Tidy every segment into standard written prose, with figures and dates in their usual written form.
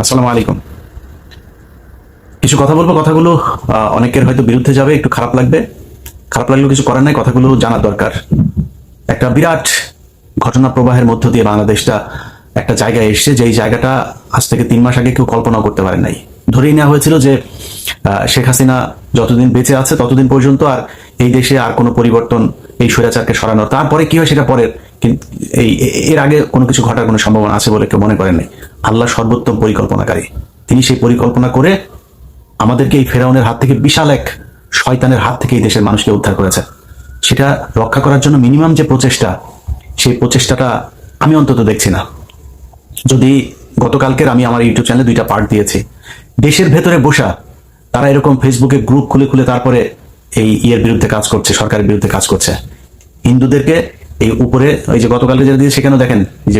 আসসালামু আলাইকুম। কিছু কথা বলবো, কথাগুলো অনেকের হয়তো বিরুদ্ধে যাবে, একটু খারাপ লাগবে। খারাপ লাগলেও কিছু করার নাই, কথাগুলো জানা দরকার। একটা বিরাট ঘটনা প্রবাহের মধ্য দিয়ে বাংলাদেশটা একটা জায়গায় এসছে, যেই জায়গাটা আজ থেকে 3 মাস আগে কেউ কল্পনাও করতে পারে নাই। ধরেই নেওয়া হয়েছিল যে শেখ হাসিনা যতদিন বেঁচে আছে ততদিন পর্যন্ত আর এই দেশে আর কোনো পরিবর্তন, এই স্বৈরাচারকে সরানোর, তারপরে কি হয় সেটা পরের। কিন্তু এর আগে কোনো কিছু ঘটার কোনো সম্ভাবনা আছে বলে কেউ মনে করেন নাই। আল্লাহ সর্বোত্তম পরিকল্পনাকারী, তিনি সেই পরিকল্পনা করে আমাদেরকে এই ফেরাউনের হাত থেকে, বিশাল এক শয়তানের হাত থেকে এই দেশের মানুষকে উদ্ধার করেছে। সেটা রক্ষা করার জন্য মিনিমাম যে প্রচেষ্টা, সেই প্রচেষ্টাটা আমি অন্তত দেখছি না। যদি গতকালকের আমি আমার ইউটিউব চ্যানেলে 2টা পার্ট দিয়েছি, দেশের ভেতরে বসা তারা এরকম ফেসবুকে গ্রুপ খুলে খুলে তারপরে এই ইয়ের বিরুদ্ধে কাজ করছে, সরকারের বিরুদ্ধে কাজ করছে। হিন্দুদেরকে এই উপরে, ওই যে গতকালকে যেটা দিয়েছে সেখানেও দেখেন যে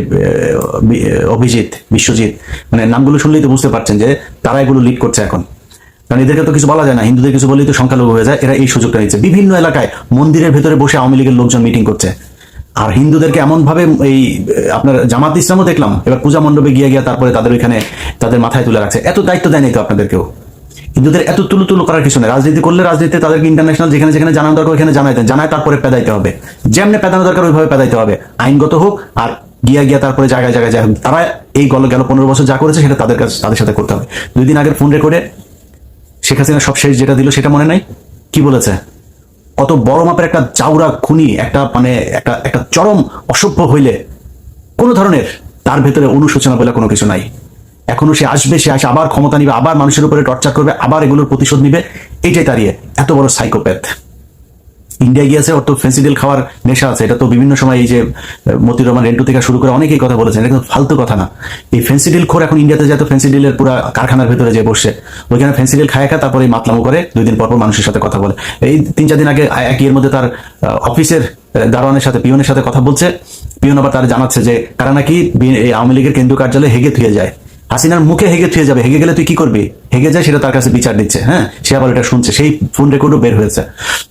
অভিজিৎ, বিশ্বজিৎ, মানে নামগুলো শুনলেই তো বুঝতে পারছেন যে তারা এগুলো লিড করছে এখন। কারণ এদেরকে তো কিছু বলা যায় না, হিন্দুদের কিছু বলেই তো সংখ্যালঘু হয়ে যায়। এরা এই সুযোগটা নিচ্ছে, বিভিন্ন এলাকায় মন্দিরের ভেতরে বসে আওয়ামী লীগের লোকজন মিটিং করছে। আর হিন্দুদেরকে এমন ভাবে, এই আপনার জামাত ইসলামও দেখলাম এবার পূজা মণ্ডপে গিয়ে গিয়ে তারপরে তাদের ওইখানে তাদের মাথায় তুলে রাখছে। এত দায়িত্ব দেয়নি তো আপনাদেরকেও। হিন্দুদের এত তুলু তুলু করার কিছু নেই। রাজনীতি করলে রাজনীতিতে তাদেরকে ইন্টারন্যাশনাল যেখানে যেখানে জানানো দরকার ওখানে জানাইতেন, জানায় তারপরে পেদাইতে হবে, যেমনি পেদানো দরকার ওইভাবে পেদাইতে হবে, আইনগত হোক। আর গিয়া গিয়া তারপরে জায়গায় জায়গায় যায়, তারা এই গেল 15 বছর যা করেছে সেটা তাদের কাছে, তাদের সাথে করতে হবে। 2 দিন আগের ফোন রেকর্ডে শেখ হাসিনা সব শেষ যেটা দিল সেটা মনে নাই? কি বলেছে? অত বড় মাপের একটা চাউরা খুনি, একটা মানে একটা একটা চরম অসভ্য হইলে কোন ধরনের তার ভেতরে অনুশোচনা বলে কোনো কিছু নাই। এখনো সে আসবে, সে আসে আবার ক্ষমতা নিবে, আবার মানুষের উপরে টর্চার করবে, আবার এগুলোর প্রতিশোধ নিবে। এইটাই দাঁড়িয়ে এত বড় সাইকোপ্যাথ। ইন্ডিয়া গিয়েছে, ওর তো ফেন্সিডিল খাওয়ার নেশা আছে। এটা তো বিভিন্ন সময় এই যে মতিউর রহমান রেন্টু থেকে শুরু করে অনেকেই কথা বলেছেন, এটা কিন্তু ফালতু কথা না। এই ফেন্সিডিল খোর এখন ইন্ডিয়াতে যত ফেন্সিডিলের পুরো কারখানার ভেতরে যে বসে ওইখানে ফেন্সিডিল খায় খা, তারপরে মাতলামো করে, 2 দিন পর পর মানুষের সাথে কথা বলে। এই 3-4 দিন আগে একই এর মধ্যে তার অফিসের দারোয়ানের সাথে, পিয়নের সাথে কথা বলছে। পিয়ন আবার তার জানাচ্ছে যে কারা নাকি আওয়ামী লীগের কেন্দ্রীয় কার্যালয়ে হেগে থুয়ে যায়। হাসিনার মুখে হেগে থুয়ে যাবে, হেগে গেলে তুই কি করবি? হেগে যায়, সেটা তার কাছে বিচার দিচ্ছে। হ্যাঁ, সে আবার এটা শুনছে, সেই ফোন রেকর্ডও বের হয়েছে।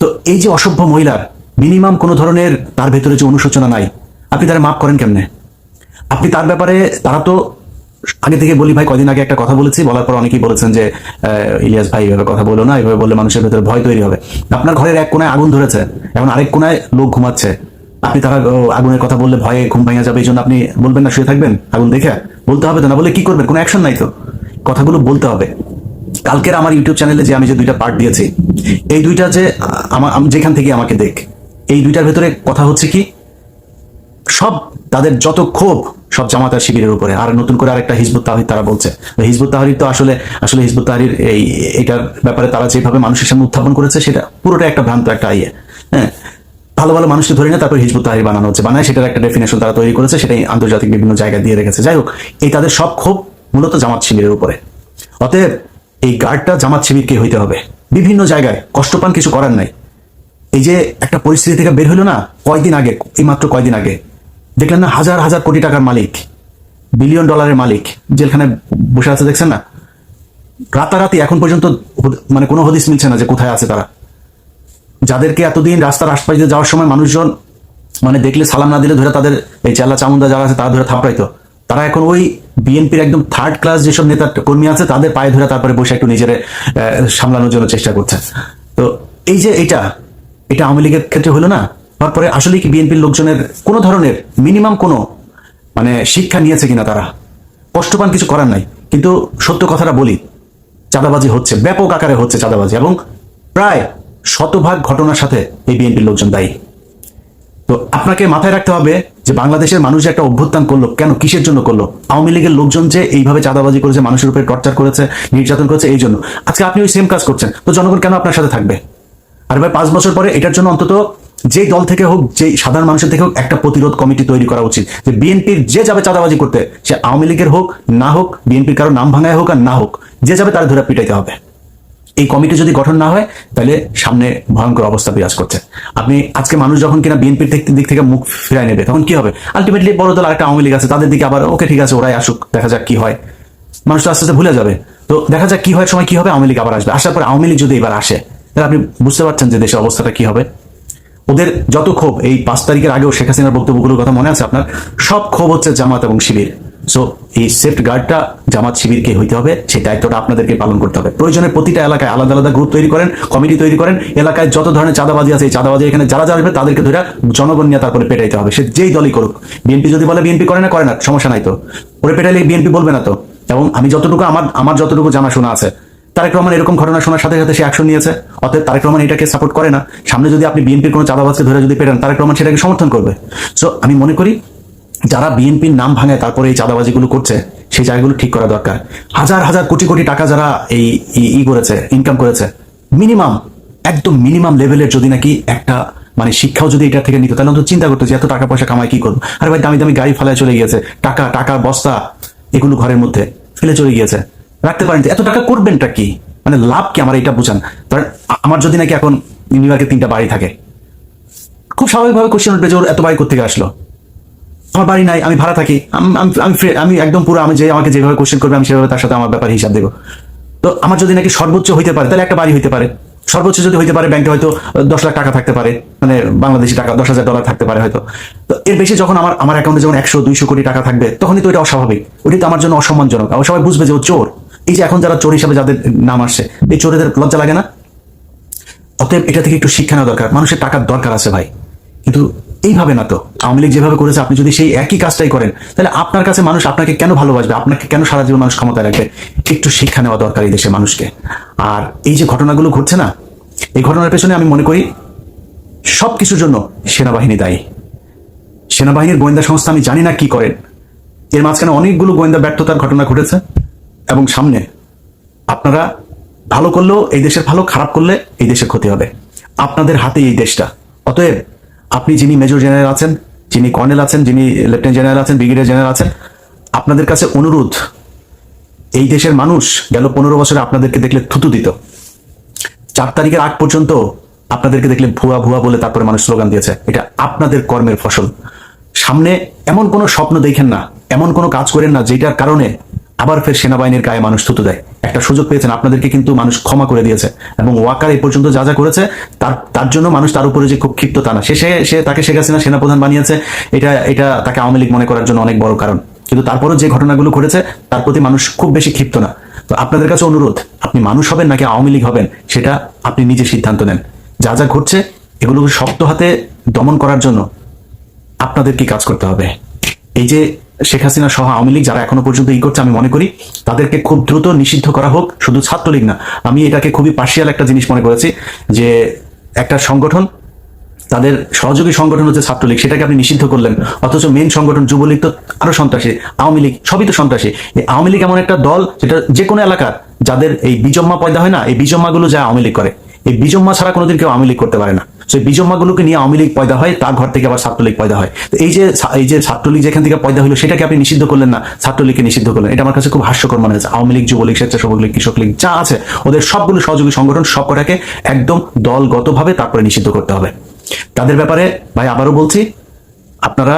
তো এই যে অসভ্য মহিলার মিনিমাম কোনো ধরনের তার ভেতরে যে অনুশোচনা নাই, আপনি তারা মাফ করেন কেমনে? আপনি তার ব্যাপারে, তারা তো আগে থেকে বলি ভাই, কদিন আগে একটা কথা বলেছি, বলার পর অনেকেই বলেছেন যে ইলিয়াস ভাই এভাবে কথা বলো না, এভাবে বললে মানুষের ভেতরে ভয় তৈরি হবে। আপনার ঘরের এক কোনায় আগুন ধরেছে, এখন আরেক কোনায় লোক ঘুমাচ্ছে। আপনি তারা আগুনের কথা বললে ভয়ে ঘুম ভাঙা যাবে, এই জন্য আপনি বলবেন না শুয়ে থাকবেন আগুন দেখে? বলতে হবে তো, না বলে কি করবেন? কোনো অ্যাকশন নাই তো। কথাগুলো বলতে হবে। কালকের আমার ইউটিউব চ্যানেলে যে আমি যে 2টা পার্ট দিয়েছি, এই 2টা যে আমার যেখান থেকে আমাকে দেখ, এই 2টার ভেতরে কথা হচ্ছে কি, সব তাদের যত ক্ষোভ সব জামাত আর শিবিরের উপরে। আর নতুন করে আরেকটা হিজবুত তাহরির তারা বলছে। হিজবুত তাহরির তো আসলে আসলে হিজবুত তাহরির এইটার ব্যাপারে তারা যেভাবে মানুষের সামনে উত্থাপন করেছে সেটা পুরোটা একটা ভ্রান্ত একটা ইয়ে। হ্যাঁ, ভালো ভালো মানুষকে ধরে না তারপর হিজবুত তাহরির বানানো হচ্ছে, বানায় সেটার একটা ডেফিনেশন তারা তৈরি করেছে, সেটাই আন্তর্জাতিক বিভিন্ন জায়গায় দিয়ে রেখেছে। যাই হোক, এই তাদের সব ক্ষোভ মূলত জামাত শিবিরের উপরে। অতএব এই গার্ডটা জামাত শিবিরকে হইতে হবে। বিভিন্ন জায়গায় কষ্ট পান, কিছু করার নাই। এই যে একটা পরিস্থিতি থেকে বের হলো না কয়দিন আগে, এই মাত্র কয়দিন আগে দেখলেন না, হাজার হাজার কোটি টাকার মালিক, বিলিয়ন ডলারের মালিক জেলখানে বসে আছে, দেখছেন না? রাতারাতি এখন পর্যন্ত মানে কোনো হদিস মিলছে না যে কোথায় আছে তারা। যাদেরকে এতদিন রাস্তার আশপাশ দিয়ে যাওয়ার সময় মানুষজন মানে দেখলে সালাম না দিলে ধরে তাদের এই চেল্লা চামুন্ডা যারা আছে তারা ধরে থাপড়াইতো, তারা এখন ওই বিএনপির একদম 3rd ক্লাস যেসব নেতা কর্মী আছে তাদের পায়ে ধরে তারপরে বসে একটু নিজের সামলানোর জন্য চেষ্টা করছে। তো এই যে এটা এটা আওয়ামী লীগের ক্ষেত্রে হলো না। তারপরে আসলে কি বিএনপির লোকজনের কোনো ধরনের মিনিমাম কোনো মানে শিক্ষা নিয়েছে কিনা তারা? কষ্ট পান, কিছু করার নাই। কিন্তু সত্য কথাটা বলি, চাঁদাবাজি হচ্ছে, ব্যাপক আকারে হচ্ছে চাঁদাবাজি, এবং প্রায় শতভাগ ঘটনার সাথে এই বিএনপির লোকজন দায়ী। তো আপনাকে মাথায় রাখতে হবে যে বাংলাদেশের মানুষ যে একটা অভ্যুত্থান করলো, কেন, কিসের জন্য করলো? আওয়ামী লীগের লোকজন যে এইভাবে চাঁদাবাজি করেছে, মানুষের উপরে টর্চার করেছে, নির্যাতন করেছে, এই জন্য। আজকে আপনি ওই সেম কাজ করছেন, তো জনগণ কেন আপনার সাথে থাকবে? আর ভাই 5 বছর পরে এটার জন্য অন্তত যেই দল থেকে হোক, যেই সাধারণ মানুষের থেকে হোক, একটা প্রতিরোধ কমিটি তৈরি করা উচিত। যে বিএনপির যে যাবে চাঁদাবাজি করতে, সে আওয়ামী লীগের হোক না হোক, বিএনপির কারো নাম ভাঙায় হোক আর না হোক, যে যাবে তারা ধরে পিটাইতে হবে। এই কমিটি যদি গঠন না হয় তাহলে সামনে ভয়ঙ্কর অবস্থা বিরাজ করছে। আপনি আজকে মানুষ যখন কিনা বিএনপির দিক থেকে মুখ ফিরায় নেবে, তখন কি হবে? আলটিমেটলি বড় দল আরেকটা আওয়ামী লীগ আছে, তাদের দিকে আবার ওকে ঠিক আছে ওরাই আসুক, দেখা যাক কি হয়। মানুষ তো আস্তে আস্তে ভুলে যাবে। তো দেখা যাক কি হয়, সময় কি হবে, আওয়ামী লীগ আবার আসবে। আসার পরে আওয়ামী লীগ যদি এবার আসে, তাহলে আপনি বুঝতে পারছেন যে দেশের অবস্থাটা কি হবে। ওদের যত ক্ষোভ, এই 5 তারিখের আগেও শেখ হাসিনার বক্তব্যগুলোর কথা মনে আছে আপনার? সব ক্ষোভ হচ্ছে জামাত এবং শিবির। সো এই সেফট গার্ডটা জামাত শিবিরকে হইতে হবে, সেই দায়িত্বটা আপনাদেরকে পালন করতে হবে। প্রয়োজনে প্রতিটা এলাকায় আলাদা আলাদা গ্রুপ তৈরি করেন, কমিটি তৈরি করেন, এলাকায় যত ধরনের চাঁদাবাজি আছে এই চাঁদাবাজি এখানে যারা যারা আসবে তাদেরকে ধরে জনগণ নিয়ে তারপরে পেটাইতে হবে, সে যেই দলই করুক। বিএনপি যদি বলে বিএনপি করে না সমস্যা নাই, তো ওরে পেটাইলে বিএনপি বলবে না তো। এবং আমি যতটুকু আমার যতটুকু জানাশোনা আছে, তারেক রহমান এরকম ঘটনা শোনার সাথে সাথে সে অ্যাকশন নিয়েছে, অতএব তারেক রহমান এটাকে সাপোর্ট করে না। সামনে যদি আপনি বিএনপির কোনো চাঁদাবাজকে ধরে যদি পেটান, তারেক রহমান সেটাকে সমর্থন করবে। সো আমি মনে করি যারা বিএনপির নাম ভাঙায় তারপরে এই চাঁদাবাজিগুলো করছে, সেই জায়গাগুলো ঠিক করা দরকার। হাজার হাজার কোটি কোটি টাকা যারা এই করেছে, ইনকাম করেছে, মিনিমাম একদম মিনিমাম লেভেলের যদি নাকি একটা মানে শিক্ষাও যদি এটা থেকে নিত, তাহলে অন্তত চিন্তা করতো যে এত টাকা পয়সা কামাই কি করবো। আরে ভাই, দামি দামি গাড়ি ফেলায় চলে গিয়েছে, টাকা বস্তা এগুলো ঘরের মধ্যে ফেলে চলে গিয়েছে, রাখতে পারেন। এত টাকা করবেনটা কি, মানে লাভ কি আমার এটা বুঝান। ধরেন আমার যদি নাকি এখন নিউ ইয়র্কে 3টা বাড়ি থাকে, খুব স্বাভাবিকভাবে কোশ্চেন উঠবে যে ওর এত বাড়ি কোথেকে আসলো। আমার বাড়ি নাই, আমি ভাড়া থাকি, আমি একদম পুরো, আমি যে আমাকে যেভাবে কোশ্চেন করবে আমি সেভাবে তার সাথে আমার ব্যাপারে হিসাব দেবো। তো আমার যদি নাকি সর্বোচ্চ হইতে পারে, তাহলে একটা বাড়ি হইতে পারে। সর্বোচ্চ যদি হইতে পারে, ব্যাংকে হয়তো 10 লাখ টাকা থাকতে পারে, মানে বাংলাদেশি টাকা $10,000 থাকতে পারে হয়তো। তো এর বেশি যখন আমার অ্যাকাউন্টে যখন 100-200 কোটি টাকা থাকবে, তখনই তো এটা অস্বাভাবিক, ওটি তো আমার জন্য অসম্মানজনক। আবার সবাই বুঝবে যে ও চোর। এই যে এখন যারা চোর হিসাবে যাদের নাম আসছে, এই চোরেদের লজ্জা লাগে না? অতএব এটা থেকে একটু শিক্ষা নেওয়া দরকার। মানুষের টাকার দরকার আছে ভাই, কিন্তু এইভাবে না তো। আওয়ামী লীগ যেভাবে করেছে, আপনি যদি সেই একই কাজটাই করেন, তাহলে আপনার কাছে মানুষ আপনাকে কেন ভালোবাসবে, আপনাকে কেন সারা জীবন মানুষ ক্ষমতায় রাখবে? একটু শিক্ষা নেওয়া দরকার এই দেশের মানুষকে। আর এই যে ঘটনাগুলো ঘটছে না, এই ঘটনার পেছনে আমি মনে করি সবকিছুর জন্য সেনাবাহিনী দায়ী। সেনাবাহিনীর গোয়েন্দা সংস্থা আমি জানি না কি করেন, এর মাঝখানে অনেকগুলো গোয়েন্দা ব্যর্থতার ঘটনা ঘটেছে। এবং সামনে আপনারা ভালো করলেও এই দেশের ভালো, খারাপ করলে এই দেশের ক্ষতি হবে। আপনাদের হাতে এই দেশটা। অতএব আপনি যিনি মেজর জেনারেল আছেন, যিনি কর্নেল আছেন, যিনি লেফটেন্যান্ট জেনারেল আছেন, ব্রিগেডিয়ার জেনারেল আছেন, আপনাদের কাছে অনুরোধ, এই দেশের মানুষ গেল 15 বছরে আপনাদেরকে দেখলে থুতু দিত। 4 তারিখের আগ পর্যন্ত আপনাদেরকে দেখলে ভুয়া ভুয়া বলে তারপরে মানুষ স্লোগান দিয়েছে। এটা আপনাদের কর্মের ফসল। সামনে এমন কোনো স্বপ্ন দেখেন না, এমন কোনো কাজ করেন না যেটার কারণে আবার ফের সেনাবাহিনীর গায়ে মানুষ থুতু দেয়। একটা সুযোগ পেয়েছেন, আপনাদেরকে কিন্তু মানুষ ক্ষমা করে দিয়েছে। এবং ওয়াকার এই পর্যন্ত যা যা করেছে তার জন্য মানুষ তার উপরে যে খুব ক্ষিপ্ত তা না। সে তাকে শেখ হাসিনা সেনাপ্রধান বানিয়েছে, এটা তাকে আওয়ামী লীগ মনে করার জন্য অনেক বড় কারণ। কিন্তু তারপরও যে ঘটনাগুলো ঘটেছে তার প্রতি মানুষ খুব বেশি ক্ষিপ্ত না। তো আপনাদের কাছে অনুরোধ, আপনি মানুষ হবেন নাকি আওয়ামী লীগ হবেন, সেটা আপনি নিজে সিদ্ধান্ত নেন। যা যা ঘটছে এগুলো শক্ত হাতে দমন করার জন্য আপনাদের কি কাজ করতে হবে? এই যে শেখ হাসিনা সহ আওয়ামী লীগ যারা এখনো পর্যন্ত করছে, আমি মনে করি তাদেরকে খুব দ্রুত নিষিদ্ধ করা হোক। শুধু ছাত্রলীগ না, আমি এটাকে খুবই পার্শিয়াল একটা জিনিস মনে করেছি যে একটা সংগঠন, তাদের সহযোগী সংগঠন হচ্ছে ছাত্রলীগ, সেটাকে আপনি নিষিদ্ধ করলেন, অথচ মেন সংগঠন যুবলীগ তো আরো সন্ত্রাসী, আওয়ামী লীগ সবই তো সন্ত্রাসী। এই আওয়ামী লীগ এমন একটা দল যেটা যে কোনো এলাকার যাদের এই বিজম্মা পয়দা হয় না, এই বিজম্মাগুলো যায় আওয়ামী লীগ করে। এই বিজম্মা ছাড়া কোনোদিন কেউ আওয়ামী লীগ করতে পারে না। সেই বিজম্মাগুলোকে নিয়ে আওয়ামী লীগ পয়দা হয়, তার ঘর থেকে আবার ছাত্রলীগ পয়দা হয়। তো এই যে ছাত্রলীগ যেখান থেকে পয়দা হলো, সেটাকে আপনি নিষিদ্ধ করলেন না, ছাত্রলীগকে নিষিদ্ধ করলেন। এটা আমার কাছে খুব হাস্যকর মনে হয়েছে। আওয়ামী লীগ, যুবলীগ, স্বেচ্ছাসেবক লীগ, কৃষক লীগ যা আছে, ওদের সবগুলো সহযোগী সংগঠন, সবকটাকে একদম দলগতভাবে তারপরে নিষিদ্ধ করতে হবে। তাদের ব্যাপারে ভাই আবারও বলছি, আপনারা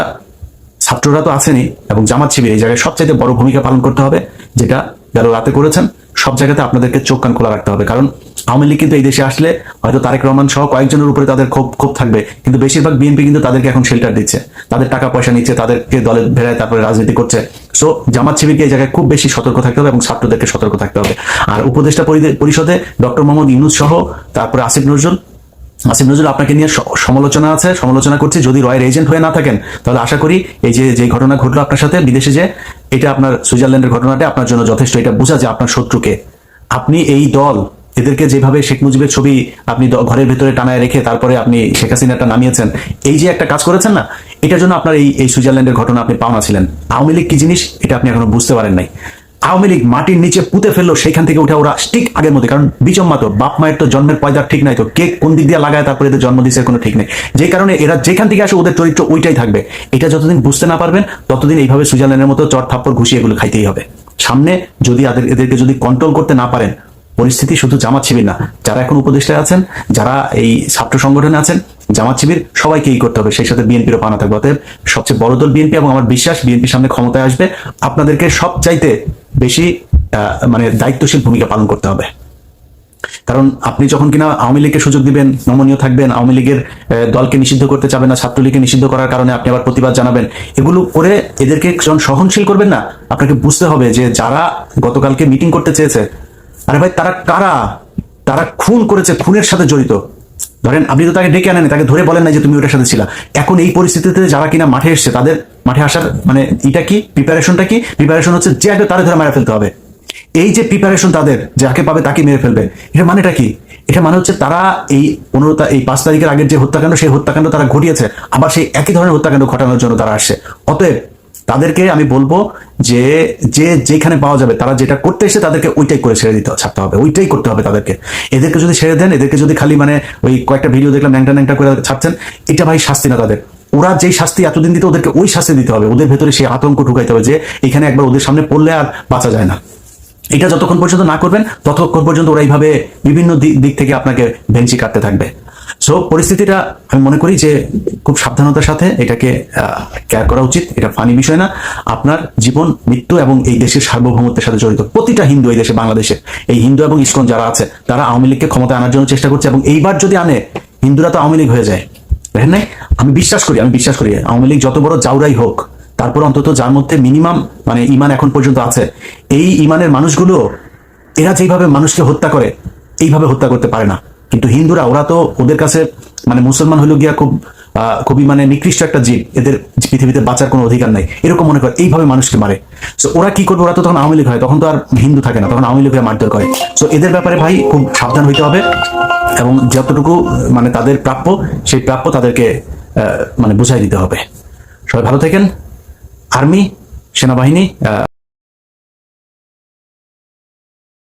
ছাত্ররা তো আছেনই, এবং জামাত শিবির এই জায়গায় সবচাইতে বড় ভূমিকা পালন করতে হবে, যেটা গেল রাতে করেছেন। সব জায়গাতে আপনাদেরকে চোখ কান খোলা রাখতে হবে, কারণ আওয়ামী লীগ কিন্তু এই দেশে আসলে হয়তো তারেক রহমান সহ কয়েকজনের উপরে তাদের ক্ষোভ থাকবে, কিন্তু বেশিরভাগ বিএনপি কিন্তু তাদেরকে এখন শেল্টার দিচ্ছে, তাদের টাকা পয়সা নিচ্ছে, তাদেরকে দলে ভেড়ায় তারপরে রাজনীতি করছে। সো জামাত শিবিরকে এই জায়গায় খুব বেশি সতর্ক থাকতে হবে এবং ছাত্রদেরকে সতর্ক থাকতে হবে। আর উপদেষ্টা পরিষদে ডক্টর মোহাম্মদ ইউনূস সহ তারপরে আসিফ নজরুল, আপনাকে নিয়ে সমালোচনা করছি। যদি রয়ের এজেন্ট হয়ে না থাকেন, তাহলে আশা করি এই যে ঘটনা ঘটলো আপনার সাথে বিদেশে, যে এটা আপনার সুইজারল্যান্ডের ঘটনাটা আপনার জন্য যথেষ্ট। এটা বোঝা যে আপনার শত্রুকে, আপনি এই দল এদেরকে যেভাবে শেখ মুজিবের ছবি আপনি ঘরের ভেতরে টানায় রেখে তারপরে আপনি শেখ হাসিনাটা নামিয়েছেন, এই যে একটা কাজ করেছেন না, এটার জন্য আপনার এই সুইজারল্যান্ডের ঘটনা আপনি পাওনা ছিলেন। আওয়ামী লীগ কি জিনিস এটা আপনি এখনো বুঝতে পারেন নাই। আওয়ামী লীগ মাটির নিচে পুঁতে ফেললো, সেইখান থেকে উঠে ওরা ঠিক আগের মধ্যে, কারণ বিজম্মা তো, বাপ মায়ের তো জন্মের পয়দার ঠিক নাই, তো কে কোন দিক দিয়ে লাগায় তারপরে এদের জন্ম দিচ্ছে কোনো ঠিক নেই। যে কারণে এরা যেখান থেকে আসে ওদের চরিত্র ওইটাই থাকবে। এটা যতদিন বুঝতে না পারবেন, ততদিন এইভাবে সুইজারল্যান্ডের মতো চট থাপ্পড় ঘুষিয়ে এগুলো খাইতেই হবে। সামনে যদি এদেরকে যদি কন্ট্রোল করতে না পারেন, পরিস্থিতি শুধু জামাত শিবির না, যারা এখন উপদেষ্টায় আছেন, যারা এই ছাত্র সংগঠনে আছেন, জামাত শিবির সবাইকেই করতে হবে, সেই সাথে বিএনপিরও পানা থাকবে। অতএব সবচেয়ে বড় দল বিএনপি, এবং আমার বিশ্বাস বিএনপির সামনে ক্ষমতায় আসবে। আপনাদেরকে সবচাইতে বেশি মানে দায়িত্বশীল ভূমিকা পালন করতে হবে। কারণ আপনি যখন কিনা আওয়ামী লীগকে সুযোগ দিবেন, নমনীয় থাকবেন, আওয়ামী লীগের দলকে নিষিদ্ধ করতে চাবেন না, ছাত্রলীগকে নিষিদ্ধ করার কারণে আপনি আবার প্রতিবাদ জানাবেন, এগুলো করে এদেরকে যখন সহনশীল করবেন না, আপনাকে বুঝতে হবে যে যারা গতকালকে মিটিং করতে চেয়েছে, আরে ভাই তারা কারা? তারা খুন করেছে, খুনের সাথে জড়িত। ধরেন আপনি তো তাকে ডেকে আনেন, তাকে ধরে বলেন না যে তুমি ওটার সাথে ছিলা। এখন এই পরিস্থিতিতে যারা কিনা মাঠে এসছে, তাদের মাঠে আসার মানে এটা কি প্রিপারেশনটা কি? প্রিপারেশন হচ্ছে যে আগে তাদের ধরে মারা ফেলতে হবে। এই যে প্রিপারেশন তাদের, যাকে পাবে তাকে মেরে ফেলবে, এটা মানেটা কি? এটা মানে হচ্ছে তারা এই 5 তারিখের আগের যে হত্যাকাণ্ড, সেই হত্যাকাণ্ড তারা ঘটিয়েছে, আবার সেই একই ধরনের হত্যাকাণ্ড ঘটানোর জন্য তারা আসছে। অতএব তাদেরকে আমি বলবো যে যেখানে পাওয়া যাবে, তারা যেটা করতে এসে তাদেরকে ওইটাই করে ছেড়ে ছাড়তে হবে, ওইটাই করতে হবে তাদেরকে। এদেরকে যদি ছেড়ে দেন, এদেরকে যদি খালি মানে ওই কয়েকটা ভিডিও দেখলাম ন্যাংটা ন্যাংটা করে ছাড়ছেন, এটা ভাই শাস্তি না তাদের। ওরা যেই শাস্তি এতদিন দিতে, ওদেরকে ওই শাস্তি দিতে হবে। ওদের ভেতরে সেই আতঙ্ক ঢুকাইতে হবে যে এখানে একবার ওদের সামনে পড়লে আর বাঁচা যায় না। এটা যতক্ষণ পর্যন্ত না করবেন, ততক্ষণ পর্যন্ত ওরা এইভাবে বিভিন্ন দিক থেকে আপনাকে ভেঞ্চি কাটতে থাকবে। সো পরিস্থিতিটা আমি মনে করি যে খুব সাবধানতার সাথে এটাকে কেয়ার করা উচিত। এটা ফানি বিষয় না। আপনার জীবন, মৃত্যু এবং এই দেশের সার্বভৌমত্বের সাথে জড়িত। প্রতিটা হিন্দু এই দেশে, বাংলাদেশে এই হিন্দু এবং ইসকন যারা আছে, তারা আওয়ামী লীগকে ক্ষমতায় আনার জন্য চেষ্টা করছে, এবং এইবার যদি আনে, হিন্দুরা তো আওয়ামী লীগ হয়ে যায়। দেখেন নাই? আমি বিশ্বাস করি আওয়ামী লীগ যত বড় জাউরাই হোক, তারপর অন্তত যার মধ্যে মিনিমাম মানে ইমান এখন পর্যন্ত আছে, এই ইমানের মানুষগুলো এরা যেভাবে মানুষকে হত্যা করে, এইভাবে হত্যা করতে পারে না। কিন্তু হিন্দুরা, ওরা তো ওদের কাছে মানে মুসলমান হইল গিয়া খুবই মানে নিকৃষ্ট একটা জীব, এদের পৃথিবীতে বাঁচার কোনো অধিকার নাই, এরকম মনে করে এইভাবে মানুষকে মারে। সো ওরা কি করবে? ওরা তো তখন আওয়ামী লীগ হয়, তখন তো আর হিন্দু থাকে না, তখন আওয়ামী লীগ হয়ে মারধর করে। সো এদের ব্যাপারে ভাই খুব সাবধান হইতে হবে, এবং যতটুকু মানে তাদের প্রাপ্য, সেই প্রাপ্য তাদেরকে মানে বুঝাই দিতে হবে। সবাই ভালো থাকেন। আর্মি, সেনাবাহিনী